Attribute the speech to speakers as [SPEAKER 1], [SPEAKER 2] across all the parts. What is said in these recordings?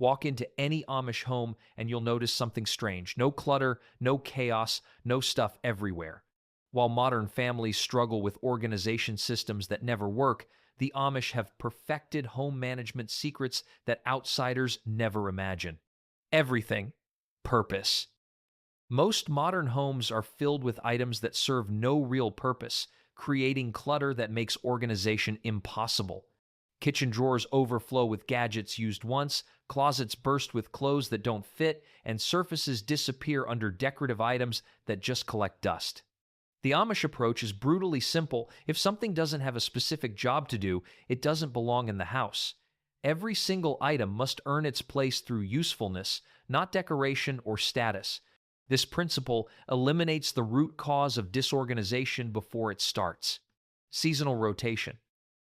[SPEAKER 1] Walk into any Amish home and you'll notice something strange. No clutter, no chaos, no stuff everywhere. While modern families struggle with organization systems that never work, the Amish have perfected home management secrets that outsiders never imagine. Everything, purpose. Most modern homes are filled with items that serve no real purpose, creating clutter that makes organization impossible. Kitchen drawers overflow with gadgets used once, closets burst with clothes that don't fit, and surfaces disappear under decorative items that just collect dust. The Amish approach is brutally simple. If something doesn't have a specific job to do, it doesn't belong in the house. Every single item must earn its place through usefulness, not decoration or status. This principle eliminates the root cause of disorganization before it starts. Seasonal rotation.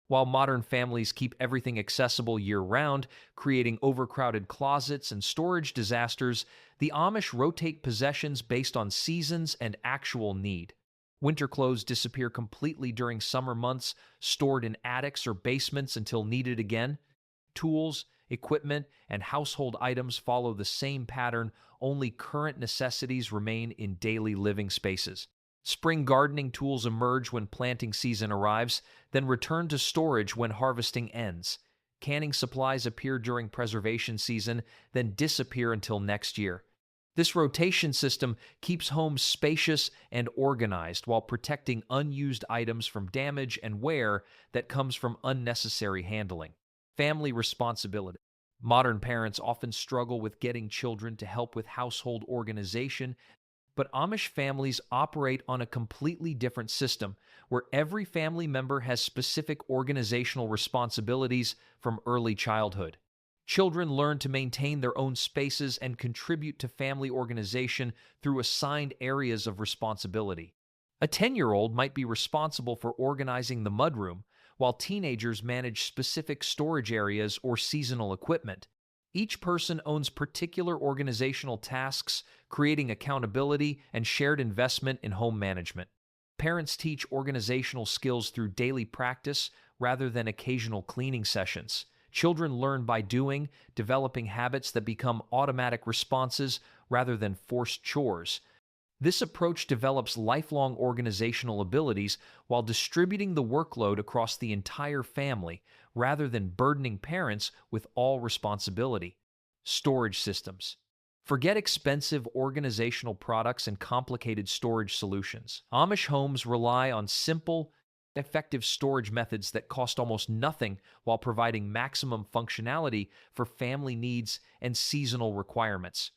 [SPEAKER 1] While modern families keep everything accessible year-round, creating overcrowded closets and storage disasters, the Amish rotate possessions based on seasons and actual need. Winter clothes disappear completely during summer months, stored in attics or basements until needed again. Tools, equipment, and household items follow the same pattern, only current necessities remain in daily living spaces. Spring gardening tools emerge when planting season arrives, then return to storage when harvesting ends. Canning supplies appear during preservation season, then disappear until next year. This rotation system keeps homes spacious and organized while protecting unused items from damage and wear that comes from unnecessary handling. Family responsibility. Modern parents often struggle with getting children to help with household organization, but Amish families operate on a completely different system where every family member has specific organizational responsibilities from early childhood. Children learn to maintain their own spaces and contribute to family organization through assigned areas of responsibility. A 10-year-old might be responsible for organizing the mudroom, while teenagers manage specific storage areas or seasonal equipment. Each person owns particular organizational tasks, creating accountability and shared investment in home management. Parents teach organizational skills through daily practice rather than occasional cleaning sessions. Children learn by doing, developing habits that become automatic responses rather than forced chores. This approach develops lifelong organizational abilities while distributing the workload across the entire family rather than burdening parents with all responsibility. Storage systems. Forget expensive organizational products and complicated storage solutions. Amish homes rely on simple, effective storage methods that cost almost nothing while providing maximum functionality for family needs and seasonal requirements.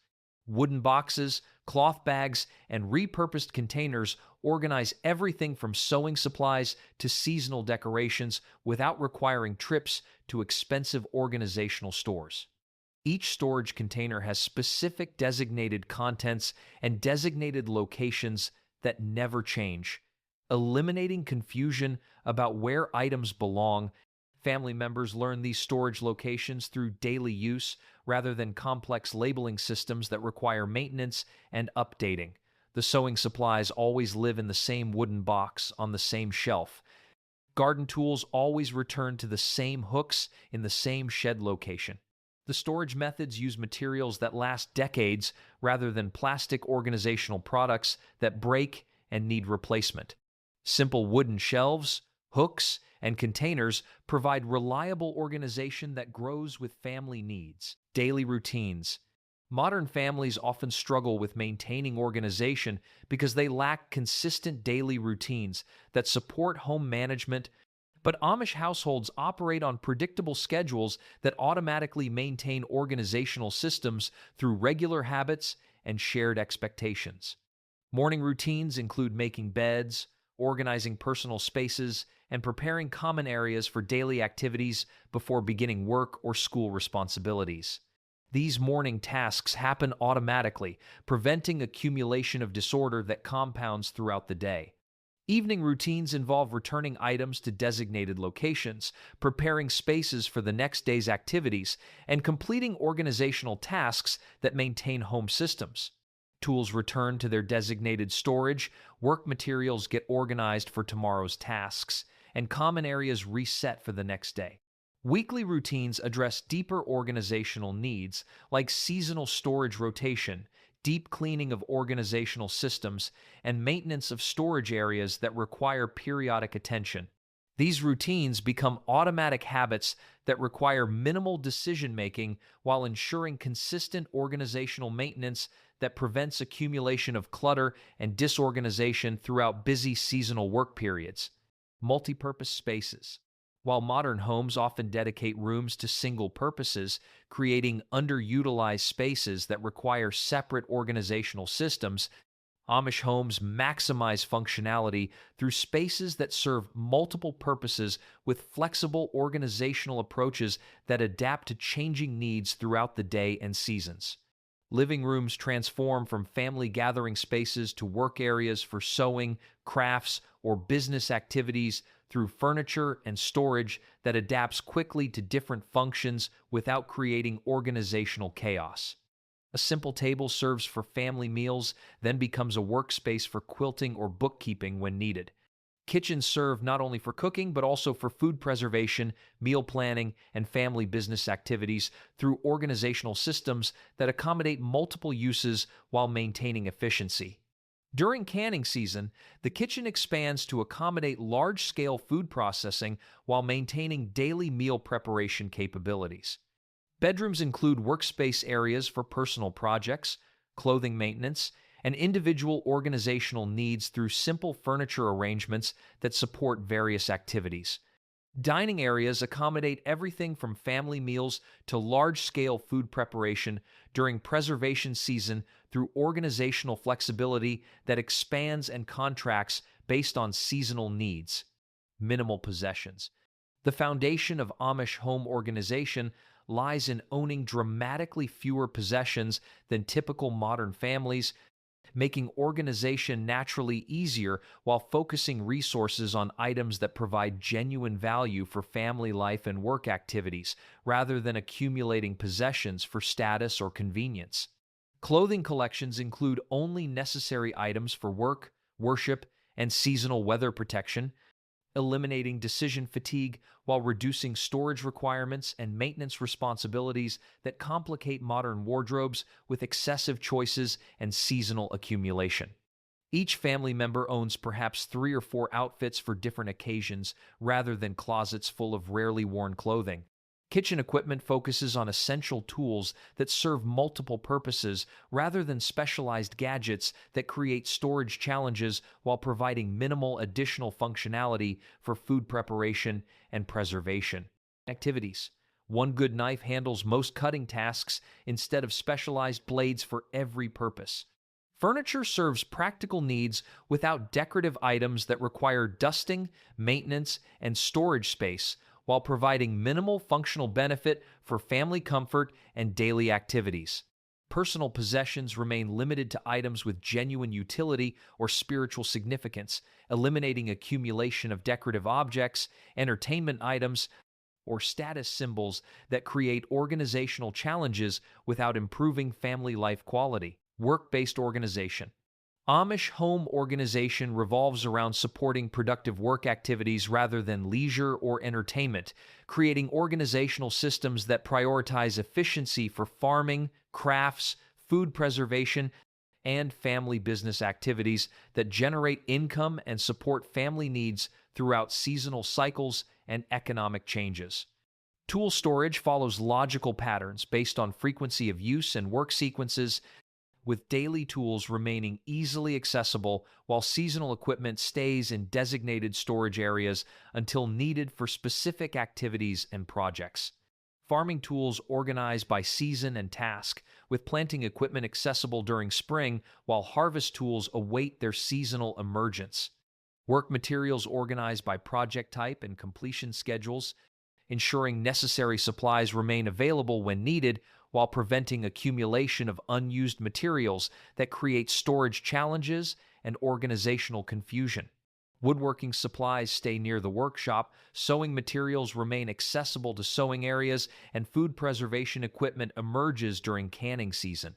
[SPEAKER 1] Wooden boxes, cloth bags, and repurposed containers organize everything from sewing supplies to seasonal decorations without requiring trips to expensive organizational stores. Each storage container has specific designated contents and designated locations that never change, eliminating confusion about where items belong. Family members learn these storage locations through daily use rather than complex labeling systems that require maintenance and updating. The sewing supplies always live in the same wooden box on the same shelf. Garden tools always return to the same hooks in the same shed location. The storage methods use materials that last decades rather than plastic organizational products that break and need replacement. Simple wooden shelves, hooks, and containers provide reliable organization that grows with family needs. Daily routines. Modern families often struggle with maintaining organization because they lack consistent daily routines that support home management, but Amish households operate on predictable schedules that automatically maintain organizational systems through regular habits and shared expectations. Morning routines include making beds, organizing personal spaces, and preparing common areas for daily activities before beginning work or school responsibilities. These morning tasks happen automatically, preventing accumulation of disorder that compounds throughout the day. Evening routines involve returning items to designated locations, preparing spaces for the next day's activities, and completing organizational tasks that maintain home systems. Tools return to their designated storage, work materials get organized for tomorrow's tasks, and common areas reset for the next day. Weekly routines address deeper organizational needs like seasonal storage rotation, deep cleaning of organizational systems, and maintenance of storage areas that require periodic attention. These routines become automatic habits that require minimal decision making while ensuring consistent organizational maintenance that prevents accumulation of clutter and disorganization throughout busy seasonal work periods. Multipurpose spaces. While modern homes often dedicate rooms to single purposes, creating underutilized spaces that require separate organizational systems, Amish homes maximize functionality through spaces that serve multiple purposes with flexible organizational approaches that adapt to changing needs throughout the day and seasons. Living rooms transform from family gathering spaces to work areas for sewing, crafts, or business activities through furniture and storage that adapts quickly to different functions without creating organizational chaos. A simple table serves for family meals, then becomes a workspace for quilting or bookkeeping when needed. Kitchens serve not only for cooking, but also for food preservation, meal planning, and family business activities through organizational systems that accommodate multiple uses while maintaining efficiency. During canning season, the kitchen expands to accommodate large-scale food processing while maintaining daily meal preparation capabilities. Bedrooms include workspace areas for personal projects, clothing maintenance, and individual organizational needs through simple furniture arrangements that support various activities. Dining areas accommodate everything from family meals to large-scale food preparation during preservation season through organizational flexibility that expands and contracts based on seasonal needs. Minimal possessions. The foundation of Amish home organization lies in owning dramatically fewer possessions than typical modern families, making organization naturally easier while focusing resources on items that provide genuine value for family life and work activities, rather than accumulating possessions for status or convenience. Clothing collections include only necessary items for work, worship, and seasonal weather protection, eliminating decision fatigue while reducing storage requirements and maintenance responsibilities that complicate modern wardrobes with excessive choices and seasonal accumulation. Each family member owns perhaps 3 or 4 outfits for different occasions rather than closets full of rarely worn clothing. Kitchen equipment focuses on essential tools that serve multiple purposes rather than specialized gadgets that create storage challenges while providing minimal additional functionality for food preparation and preservation. Activities. One good knife handles most cutting tasks instead of specialized blades for every purpose. Furniture serves practical needs without decorative items that require dusting, maintenance, and storage space, while providing minimal functional benefit for family comfort and daily activities. Personal possessions remain limited to items with genuine utility or spiritual significance, eliminating accumulation of decorative objects, entertainment items, or status symbols that create organizational challenges without improving family life quality. Work-based organization. Amish home organization revolves around supporting productive work activities rather than leisure or entertainment, creating organizational systems that prioritize efficiency for farming, crafts, food preservation, and family business activities that generate income and support family needs throughout seasonal cycles and economic changes. Tool storage follows logical patterns based on frequency of use and work sequences, with daily tools remaining easily accessible while seasonal equipment stays in designated storage areas until needed for specific activities and projects. Farming tools organized by season and task, with planting equipment accessible during spring while harvest tools await their seasonal emergence. Work materials organized by project type and completion schedules, ensuring necessary supplies remain available when needed while preventing accumulation of unused materials that create storage challenges and organizational confusion. Woodworking supplies stay near the workshop, sewing materials remain accessible to sewing areas, and food preservation equipment emerges during canning season.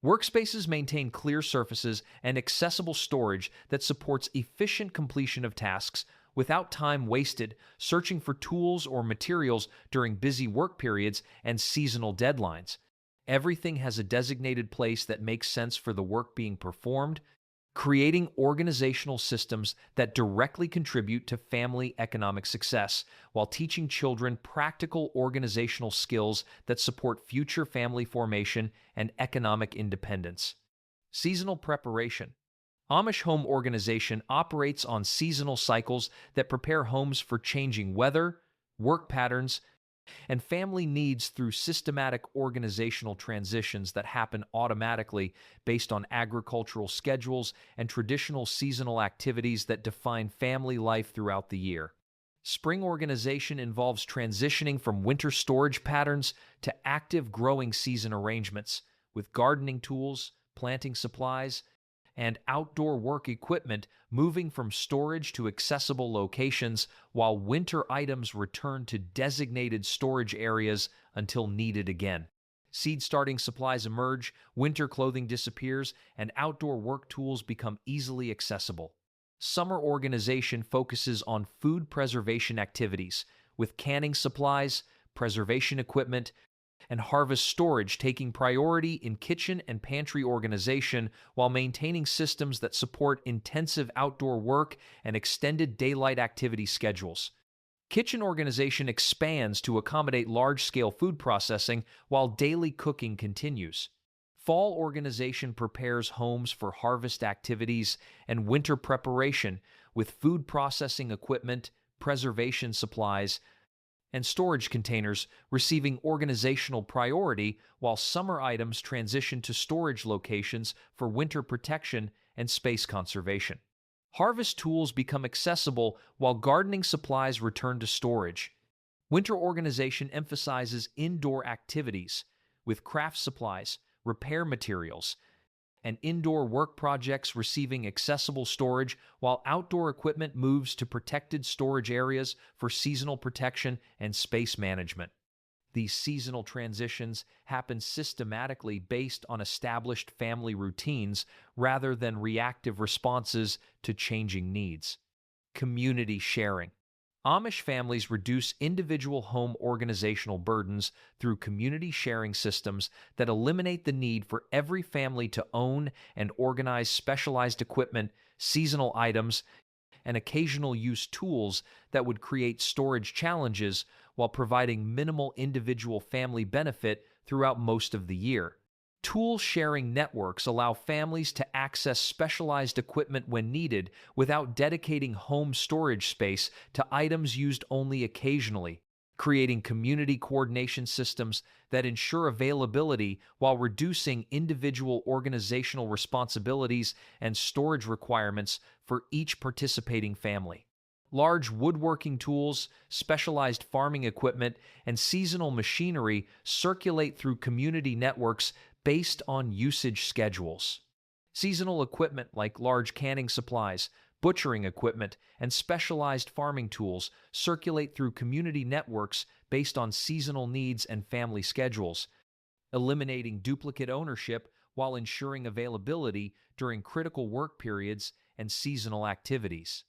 [SPEAKER 1] Workspaces maintain clear surfaces and accessible storage that supports efficient completion of tasks without time wasted searching for tools or materials during busy work periods and seasonal deadlines. Everything has a designated place that makes sense for the work being performed, creating organizational systems that directly contribute to family economic success while teaching children practical organizational skills that support future family formation and economic independence. Seasonal preparation. Amish home organization operates on seasonal cycles that prepare homes for changing weather, work patterns, and family needs through systematic organizational transitions that happen automatically based on agricultural schedules and traditional seasonal activities that define family life throughout the year. Spring organization involves transitioning from winter storage patterns to active growing season arrangements with gardening tools, planting supplies, and outdoor work equipment moving from storage to accessible locations while winter items return to designated storage areas until needed again. Seed starting supplies emerge, winter clothing disappears, and outdoor work tools become easily accessible. Summer organization focuses on food preservation activities, with canning supplies, preservation equipment, and harvest storage taking priority in kitchen and pantry organization while maintaining systems that support intensive outdoor work and extended daylight activity schedules. Kitchen organization expands to accommodate large-scale food processing while daily cooking continues. Fall organization prepares homes for harvest activities and winter preparation with food processing equipment, preservation supplies, and storage containers receiving organizational priority while summer items transition to storage locations for winter protection and space conservation. Harvest tools become accessible while gardening supplies return to storage. Winter organization emphasizes indoor activities with craft supplies, repair materials, and indoor work projects receiving accessible storage while outdoor equipment moves to protected storage areas for seasonal protection and space management. These seasonal transitions happen systematically based on established family routines rather than reactive responses to changing needs. Community sharing. Amish families reduce individual home organizational burdens through community sharing systems that eliminate the need for every family to own and organize specialized equipment, seasonal items, and occasional use tools that would create storage challenges while providing minimal individual family benefit throughout most of the year. Tool sharing networks allow families to access specialized equipment when needed without dedicating home storage space to items used only occasionally, creating community coordination systems that ensure availability while reducing individual organizational responsibilities and storage requirements for each participating family. Large woodworking tools, specialized farming equipment, and seasonal machinery circulate through community networks based on usage schedules. Seasonal equipment like large canning supplies, butchering equipment, and specialized farming tools circulate through community networks based on seasonal needs and family schedules, eliminating duplicate ownership while ensuring availability during critical work periods and seasonal activities.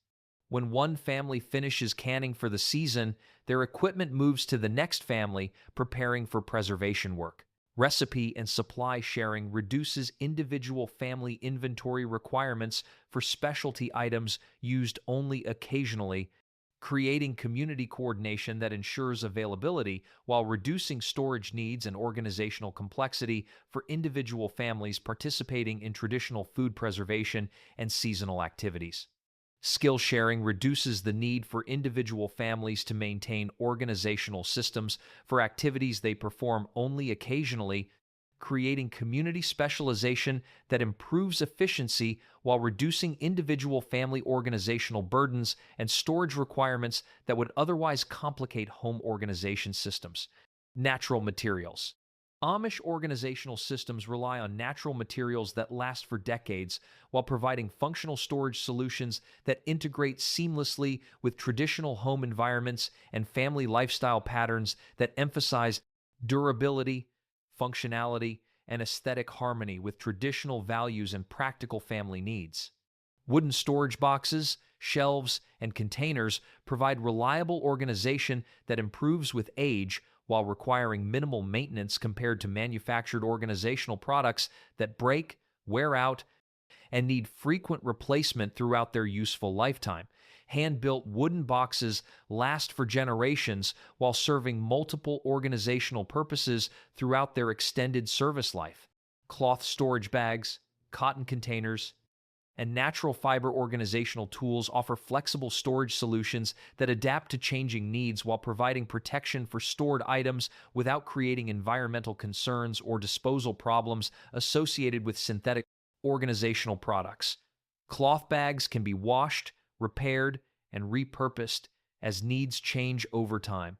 [SPEAKER 1] When one family finishes canning for the season, their equipment moves to the next family preparing for preservation work. Recipe and supply sharing reduces individual family inventory requirements for specialty items used only occasionally, creating community coordination that ensures availability while reducing storage needs and organizational complexity for individual families participating in traditional food preservation and seasonal activities. Skill sharing reduces the need for individual families to maintain organizational systems for activities they perform only occasionally, creating community specialization that improves efficiency while reducing individual family organizational burdens and storage requirements that would otherwise complicate home organization systems. Natural materials. Amish organizational systems rely on natural materials that last for decades while providing functional storage solutions that integrate seamlessly with traditional home environments and family lifestyle patterns that emphasize durability, functionality, and aesthetic harmony with traditional values and practical family needs. Wooden storage boxes, shelves, and containers provide reliable organization that improves with age while requiring minimal maintenance compared to manufactured organizational products that break, wear out, and need frequent replacement throughout their useful lifetime. Hand-built wooden boxes last for generations while serving multiple organizational purposes throughout their extended service life. Cloth storage bags, cotton containers, and natural fiber organizational tools offer flexible storage solutions that adapt to changing needs while providing protection for stored items without creating environmental concerns or disposal problems associated with synthetic organizational products. Cloth bags can be washed, repaired, and repurposed as needs change over time.